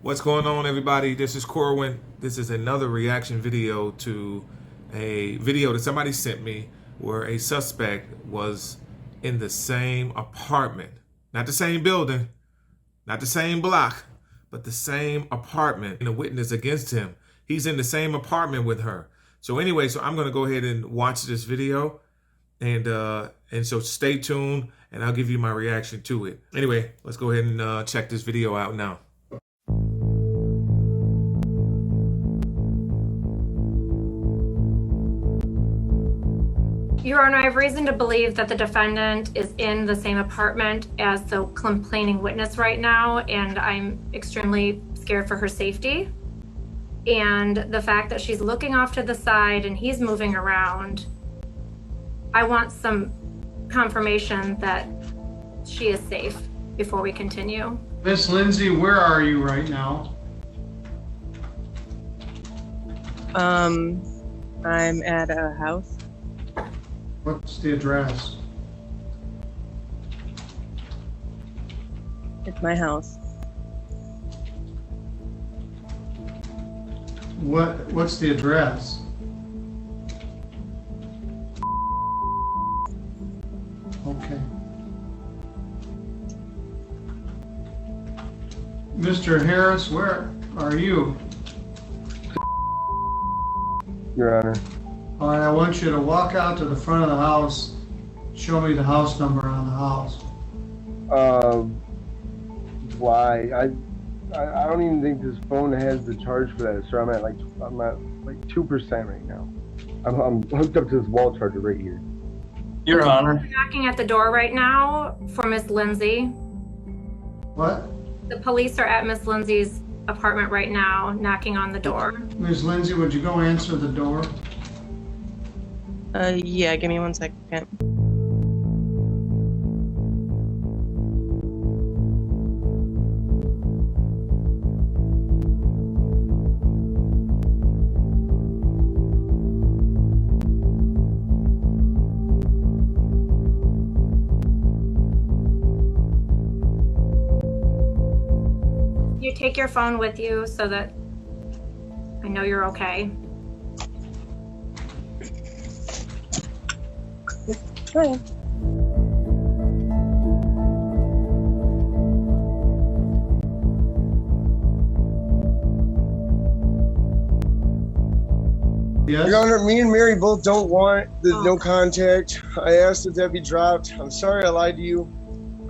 What's going on, everybody? This is Corwin. This is another reaction video to a video that somebody sent me where a suspect was in the same apartment. Not the same building, not the same block, but the same apartment. And a witness against him. He's in the same apartment with her. So anyway, I'm going to go ahead and watch this video. And so stay tuned and I'll give you my reaction to it. Anyway, let's go ahead and check this video out now. Your Honor, I have reason to believe that the defendant is in the same apartment as the complaining witness right now, and I'm extremely scared for her safety. And the fact that she's looking off to the side and he's moving around, I want some confirmation that she is safe before we continue. Miss Lindsay, where are you right now? I'm at a house. What's the address? It's my house. What's the address? Okay. Mr. Harris, where are you? Your Honor. All right, I want you to walk out to the front of the house. Show me the house number on the house. Why? I don't even think this phone has the charge for that, sir. I'm at like 2% right now. I'm hooked up to this wall charger right here. Your Honor. We're knocking at the door right now for Miss Lindsay. What? The police are at Miss Lindsay's apartment right now, knocking on the door. Ms. Lindsay, would you go answer the door? Yeah, give me 1 second. You take your phone with you so that I know you're okay. Hi. Yes. Your Honor, me and Mary both don't want the no contact. I asked if that be dropped. I'm sorry I lied to you.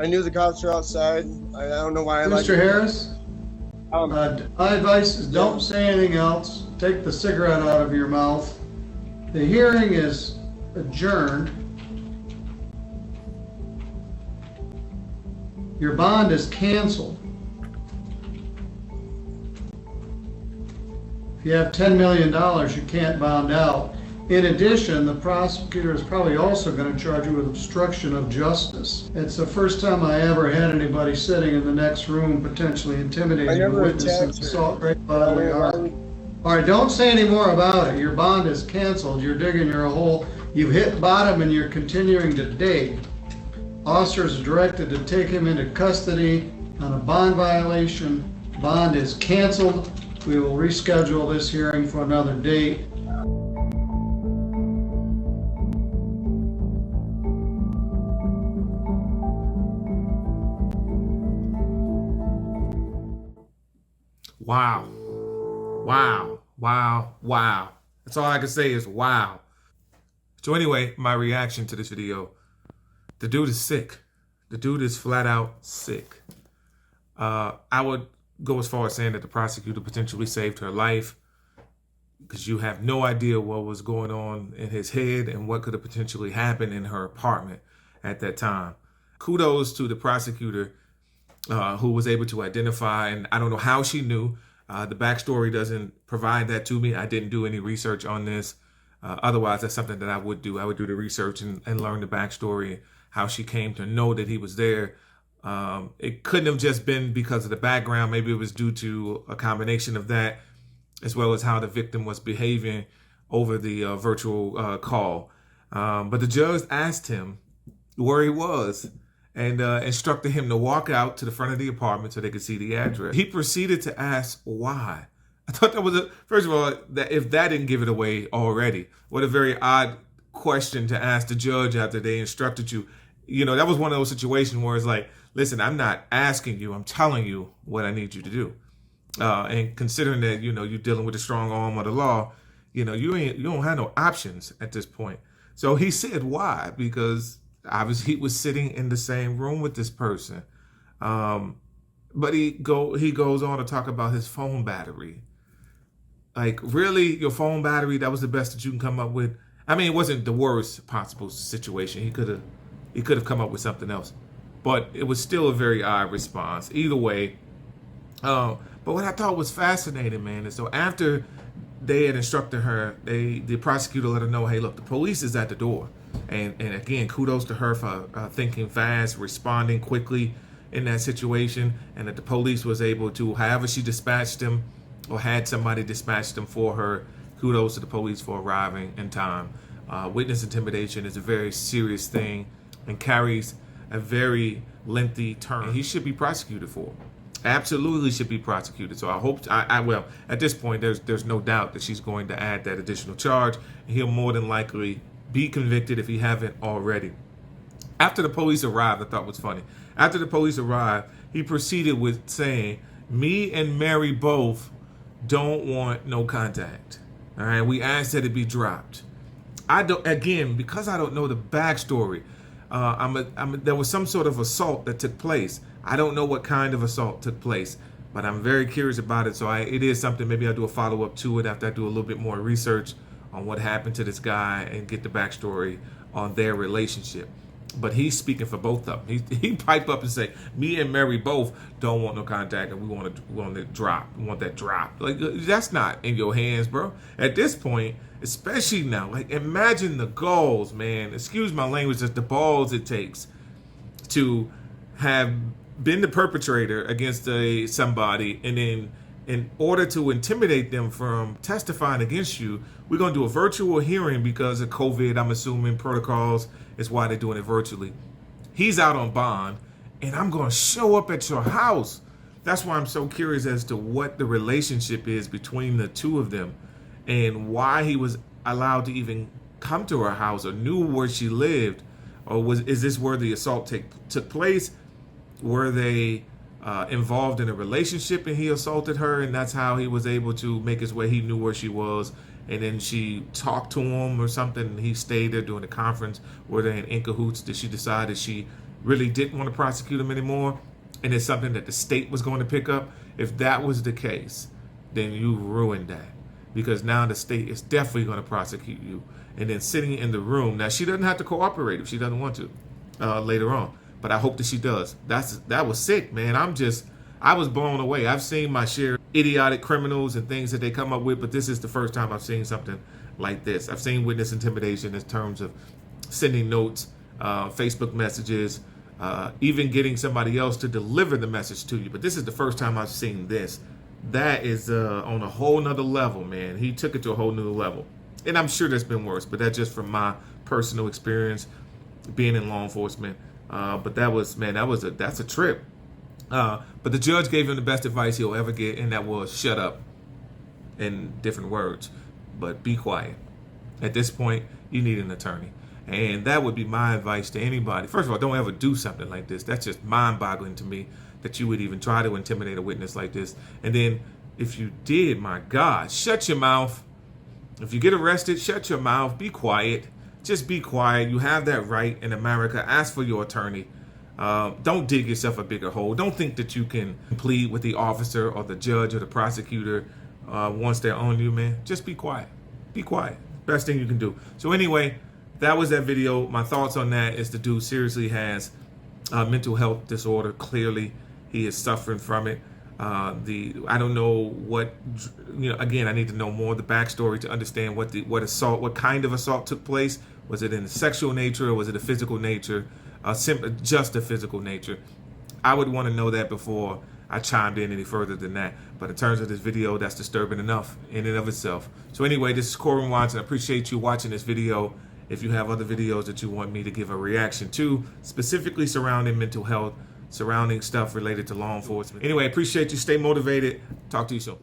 I knew the cops were outside. I don't know why I lied to Mr. you. Harris? My advice is don't say anything else. Take the cigarette out of your mouth. The hearing is adjourned. Your bond is canceled. If you have $10 million, you can't bond out. In addition, the prosecutor is probably also going to charge you with obstruction of justice. It's the first time I ever had anybody sitting in the next room potentially intimidating a witness and assault great bodily harm. All right, don't say any more about it. Your bond is canceled. You're digging your hole. You've hit bottom and you're continuing to dig. Officers are directed to take him into custody on a bond violation. Bond is canceled. We will reschedule this hearing for another date. Wow. Wow. Wow. Wow. That's all I can say is wow. So anyway, my reaction to this video. The dude is sick. The dude is flat out sick. I would go as far as saying that the prosecutor potentially saved her life because you have no idea what was going on in his head and what could have potentially happened in her apartment at that time. Kudos to the prosecutor who was able to identify, and I don't know how she knew. The backstory doesn't provide that to me. I didn't do any research on this. Otherwise, that's something that I would do. I would do the research and learn the backstory, how she came to know that he was there. It couldn't have just been because of the background. Maybe it was due to a combination of that, as well as how the victim was behaving over the virtual call. But the judge asked him where he was, and instructed him to walk out to the front of the apartment so they could see the address. He proceeded to ask why. I thought that was first of all, that if that didn't give it away already, what a very odd question to ask the judge after they instructed you. You know, that was one of those situations where it's like, listen, I'm not asking you, I'm telling you what I need you to do. And considering that, you know, you're dealing with the strong arm of the law, you know, you don't have no options at this point. So he said why, because obviously he was sitting in the same room with this person. But he goes on to talk about his phone battery. Like, really, your phone battery, that was the best that you can come up with? I mean, it wasn't the worst possible situation. He could have come up with something else. But it was still a very odd response. Either way. But what I thought was fascinating, man, is so after they had instructed her, the prosecutor let her know, hey, look, the police is at the door. And again, kudos to her for thinking fast, responding quickly in that situation, and that the police was able to, however she dispatched them or had somebody dispatch them for her, kudos to the police for arriving in time. Witness intimidation is a very serious thing and carries a very lengthy term. He should be prosecuted for. Absolutely should be prosecuted. So I hope, well, at this point, there's no doubt that she's going to add that additional charge. He'll more than likely be convicted if he haven't already. After the police arrived, I thought was funny. After the police arrived, he proceeded with saying, me and Mary both don't want no contact. All right, we asked that it be dropped. Because I don't know the backstory. There was some sort of assault that took place. I don't know what kind of assault took place, but I'm very curious about it. So it is something, maybe I'll do a follow-up to it after I do a little bit more research on what happened to this guy and get the backstory on their relationship. But he's speaking for both of them. He pipe up and say, me and Mary both don't want no contact, and we want to drop. We want that drop. Like, that's not in your hands, bro. At this point, especially now, like, imagine the goals, man. Excuse my language, just the balls it takes to have been the perpetrator against somebody, and then in order to intimidate them from testifying against you, we're going to do a virtual hearing because of COVID, I'm assuming, protocols is why they're doing it virtually. He's out on bond, and I'm going to show up at your house. That's why I'm so curious as to what the relationship is between the two of them and why he was allowed to even come to her house or knew where she lived. Or is this where the assault took place? Were they involved in a relationship and he assaulted her, and that's how he was able to make his way? He knew where she was, and then she talked to him or something, and he stayed there during the conference. Were they in cahoots? Did she decide that she really didn't want to prosecute him anymore, and it's something that the state was going to pick up? If that was the case, then you ruined that, because now the state is definitely going to prosecute you. And then sitting in the room, now she doesn't have to cooperate if she doesn't want to later on, but I hope that she does. That was sick, man. I was blown away. I've seen my share of idiotic criminals and things that they come up with, but this is the first time I've seen something like this. I've seen witness intimidation in terms of sending notes, Facebook messages, even getting somebody else to deliver the message to you. But this is the first time I've seen this. That is on a whole nother level, man. He took it to a whole new level. And I'm sure there's been worse, but that's just from my personal experience being in law enforcement. But that's a trip. But the judge gave him the best advice he'll ever get, and that was shut up, in different words, but be quiet. At this point, you need an attorney. And that would be my advice to anybody. First of all, don't ever do something like this. That's just mind-boggling to me that you would even try to intimidate a witness like this. And then if you did, my God, shut your mouth. If you get arrested, shut your mouth. Be quiet. Just be quiet. You have that right in America. Ask for your attorney. Don't dig yourself a bigger hole. Don't think that you can plead with the officer or the judge or the prosecutor once they're on you, man. Just be quiet. Be quiet. Best thing you can do. So anyway, that was that video. My thoughts on that is the dude seriously has a mental health disorder. Clearly, he is suffering from it. I don't know what, again, I need to know more of the backstory to understand what kind of assault took place. Was it in a sexual nature or was it a physical nature? Just a physical nature. I would want to know that before I chimed in any further than that. But in terms of this video, that's disturbing enough in and of itself. So anyway, this is Corbin Watson. I appreciate you watching this video. if you have other videos that you want me to give a reaction to, specifically surrounding mental health, surrounding stuff related to law enforcement. Anyway, appreciate you. Stay motivated. Talk to you soon.